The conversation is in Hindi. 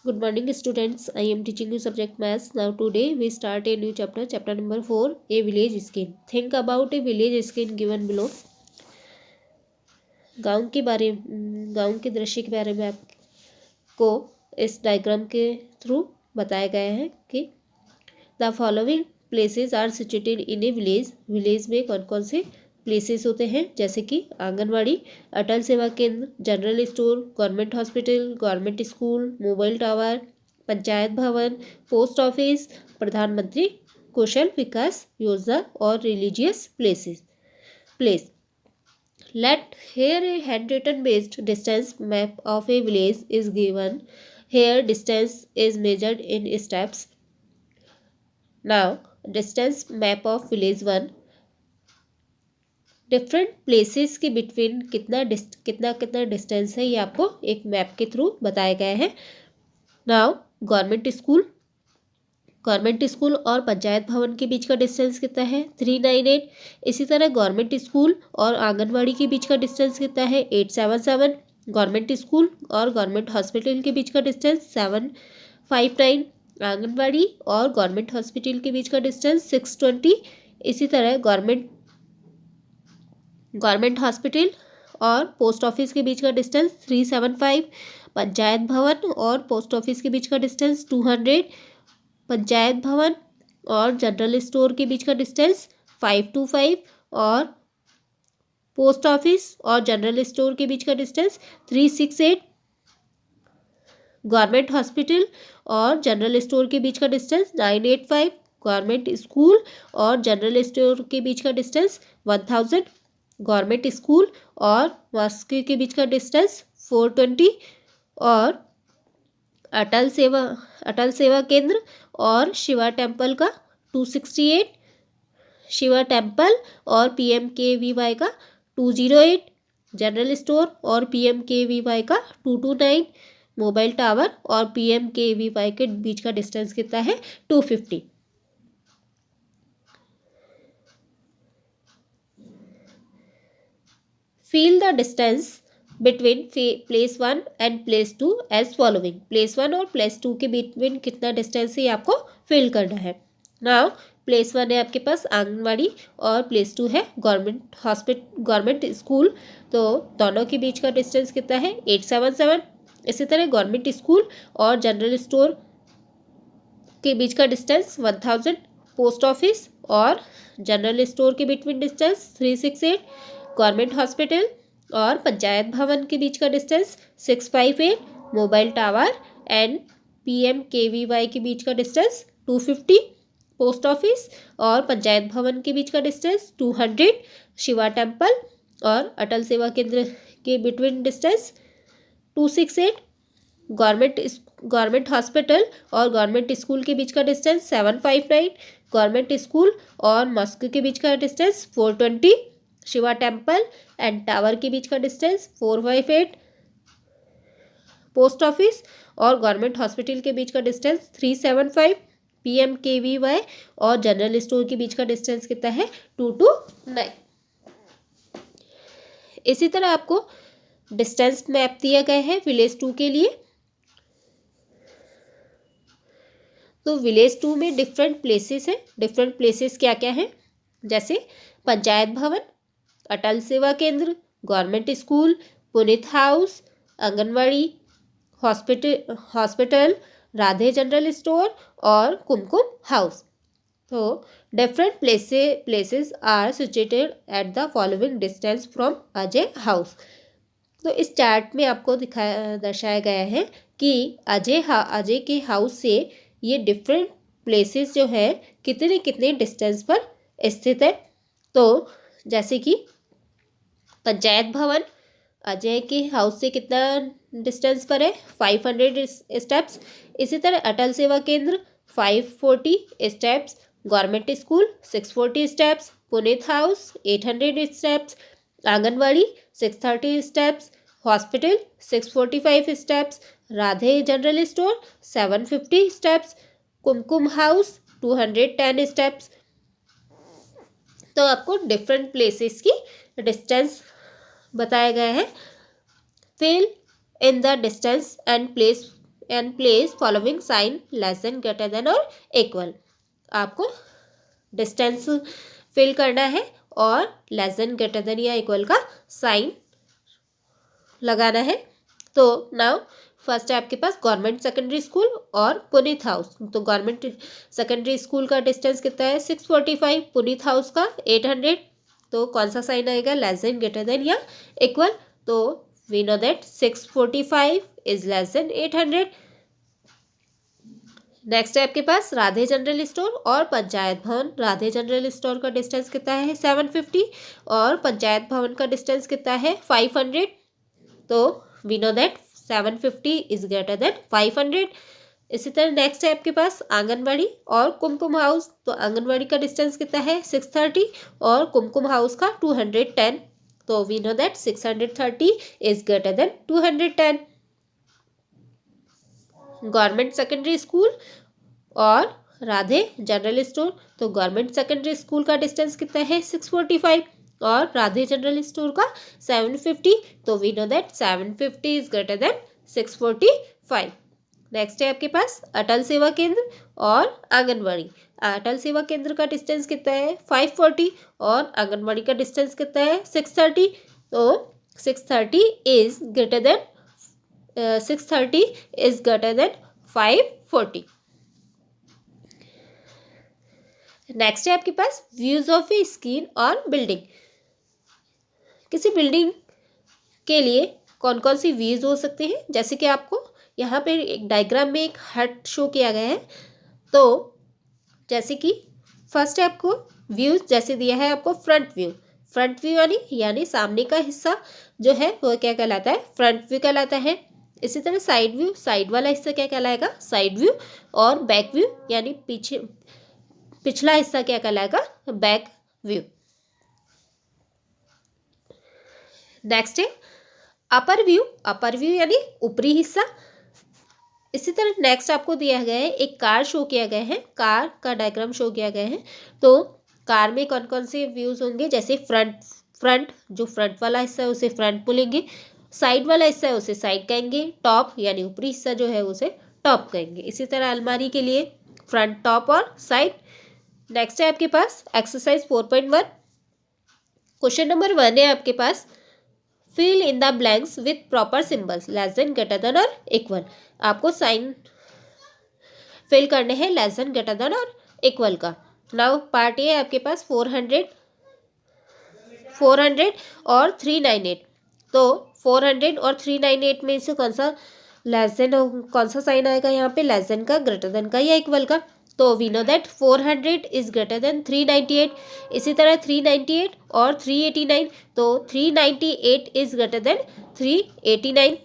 Good morning, students. I am teaching you subject maths. Now, today we start a new chapter, chapter number 4, a village skin. Think about a village skin given below. गांव के दृश्य के बारे में आपको इस डायग्राम के थ्रू बताया गया है कि the following places are situated in a village. Village में कौन कौन से प्लेसेस होते हैं, जैसे कि आंगनवाड़ी, अटल सेवा केंद्र, general store, government hospital, government school, mobile tower, panchayat भवन, पोस्ट ऑफिस, प्रधानमंत्री कौशल विकास योजना और religious place. Let here a handwritten based distance map of a village is given. Here distance is measured in steps. Now distance map of village 1. Different places के बिटवीन कितना डिस्टेंस है ये आपको एक मैप के थ्रू बताया गया है. नाउ गवर्नमेंट स्कूल और पंचायत भवन के बीच का डिस्टेंस कितना है 398. इसी तरह गवर्नमेंट स्कूल और आंगनवाड़ी के बीच का डिस्टेंस कितना है 877. गवर्नमेंट स्कूल और गवर्नमेंट हॉस्पिटल के बीच का डिस्टेंस 759. आंगनवाड़ी और गवर्नमेंट हॉस्पिटल के बीच का डिस्टेंस 620. इसी तरह गवर्नमेंट हॉस्पिटल और पोस्ट ऑफिस के बीच का डिस्टेंस 375. पंचायत भवन और पोस्ट ऑफिस के बीच का डिस्टेंस 200. पंचायत भवन और जनरल स्टोर के बीच का डिस्टेंस 525 और पोस्ट ऑफिस और जनरल स्टोर के बीच का डिस्टेंस 368. गवर्नमेंट हॉस्पिटल और जनरल स्टोर के बीच का डिस्टेंस 985. गवर्नमेंट स्कूल और जनरल स्टोर के बीच का डिस्टेंस 1000. गवर्नमेंट स्कूल और मॉस्क के बीच का डिस्टेंस 420 और अटल सेवा केंद्र और शिवा टेम्पल का 268. शिवा टेम्पल और PMKVY का 208. जनरल स्टोर और PMKVY का 229. मोबाइल टावर और PMKVY के बीच का डिस्टेंस कितना है 250. Fill the distance between place 1 and place 2 as following. place 1 और place 2 के बिटवीन कितना डिस्टेंस है ये आपको फिल करना है. नाउ place 1 है आपके पास आंगनवाड़ी और place 2 है गवर्नमेंट स्कूल. तो दोनों के बीच का डिस्टेंस कितना है 877. इसी तरह गवर्नमेंट स्कूल और जनरल स्टोर के बीच का डिस्टेंस 1000. पोस्ट ऑफिस और जनरल स्टोर के बिटवीन डिस्टेंस 368. गवर्नमेंट हॉस्पिटल और पंचायत भवन के बीच का distance 658. Mobile tower and PMKVY के बीच का डिस्टेंस 250. पोस्ट ऑफिस और पंचायत भवन के बीच का डिस्टेंस 200. शिवा टेम्पल और अटल सेवा केंद्र के बिटवीन डिस्टेंस 268. गवर्नमेंट हॉस्पिटल और गवर्नमेंट स्कूल के बीच का डिस्टेंस 759. गवर्नमेंट स्कूल और मॉस्क के बीच का distance 420. Shiva temple and tower के बीच का डिस्टेंस 458. पोस्ट ऑफिस और गवर्नमेंट हॉस्पिटल के बीच का डिस्टेंस 375. PMKVY और जनरल स्टोर के बीच का डिस्टेंस कितना है 229. इसी तरह आपको डिस्टेंस मैप दिया गया है विलेज 2 के लिए. तो विलेज 2 में डिफरेंट प्लेसेस हैं. डिफरेंट प्लेसेस क्या क्या हैं, जैसे Panchayat Bhavan, Atal Seva Kendra, government school, Puneet house, anganwadi, hospital, Radhe general store और कुमकुम हाउस. तो different places are situated at the following distance from Ajay house. तो इस चार्ट में आपको दर्शाया गया है कि अजय के हाउस से ये डिफरेंट प्लेसेस जो है कितने कितने डिस्टेंस पर स्थित है. तो जैसे कि पंचायत भवन अजय के हाउस से कितना डिस्टेंस पर है 500 स्टेप्स. इसी तरह अटल Seva Kendra 540 steps. Government school 640 steps. Puneet house 800 steps. Anganwadi 630 steps. Hospital 645 steps. Radhe general store 750 steps. Kumkum house 210 steps. तो आपको डिफरेंट प्लेसेस की डिस्टेंस बताया गया है. Fill in the distance and place and place following sign less than greater than और इक्वल। आपको डिस्टेंस फिल करना है और लेस देन ग्रेटर देन या इक्वल का साइन लगाना है। तो नाउ फर्स्ट है आपके पास गवर्नमेंट सेकेंडरी स्कूल और पुनीत हाउस। तो गवर्नमेंट सेकेंडरी स्कूल का डिस्टेंस कितना है 645, पुनीत हाउस का 800। तो कौन सा साइन आएगा, लेस देन ग्रेटर देन या इक्वल। तो we know that 645 is less than 800। Next है आपके पास राधे जनरल स्टोर और पंचायत भवन। राधे जनरल स्टोर का डिस्टेंस कितना है 750 और पंचायत भवन का डिस्टेंस कितना है 500। तो we know that 750 is greater than 500। इसी तरह नेक्स्ट है आपके पास आंगनबाड़ी और कुमकुम हाउस। तो आंगनबाड़ी का डिस्टेंस कितना है 630 और कुमकुम हाउस का 210। तो we know that 630 is greater than 210। Government secondary school और राधे जनरल स्टोर। तो गवर्नमेंट सेकेंडरी स्कूल का डिस्टेंस कितना है 645 और राधे जनरल स्टोर का 750। तो we know that 750 is greater than 645। Next है आपके पास अटल सेवा केंद्र और आंगनबाड़ी। अटल सेवा केंद्र का डिस्टेंस कितना है 540 और आंगनबाड़ी का डिस्टेंस कितना है 630। तो 630 इज ग्रेटर देन 540। नेक्स्ट है आपके पास व्यूज ऑफ ए स्कीन और बिल्डिंग। किसी बिल्डिंग के लिए कौन कौन सी व्यूज हो सकते हैं, जैसे कि आपको यहाँ पे एक डायग्राम में एक हट शो किया गया है। तो जैसे कि फर्स्ट है आपको व्यूज जैसे दिया है आपको फ्रंट व्यू। फ्रंट व्यू यानी सामने का हिस्सा जो है वो क्या कहलाता है, फ्रंट व्यू कहलाता है। इसी तरह साइड व्यू, साइड वाला हिस्सा क्या कहलाएगा, साइड व्यू। और बैक व्यू यानी पिछला हिस्सा क्या कहलाएगा, बैक व्यू। नेक्स्ट है अपर व्यू। अपर व्यू यानी ऊपरी हिस्सा। इसी तरह नेक्स्ट आपको दिया गया है एक कार शो किया गया है, कार का डायग्राम शो किया गया है। तो कार में कौन कौन से व्यूज होंगे, जैसे फ्रंट जो फ्रंट वाला हिस्सा है उसे फ्रंट बोलेंगे, साइड वाला हिस्सा है उसे साइड कहेंगे, टॉप यानी ऊपरी हिस्सा जो है उसे टॉप कहेंगे। इसी तरह अलमारी के लिए फ्रंट, टॉप और साइड। नेक्स्ट है आपके पास एक्सरसाइज 4.1। क्वेश्चन नंबर 1 है आपके पास fill in the blanks with proper symbols less than greater than और इक्वल। आपको साइन फिल करने हैं लेस देन ग्रेटर देन और इक्वल का। नाउ पार्ट ए है आपके पास 400 और 398। तो 400 और 398 में से कौन सा लेस देन, कौन सा साइन आएगा यहाँ पे, लेस देन का, ग्रेटर देन का या इक्वल का। तो we know that 400 is greater than 398। इसी तरह 398 और 389। तो 398 इज ग्रेटर देन 389।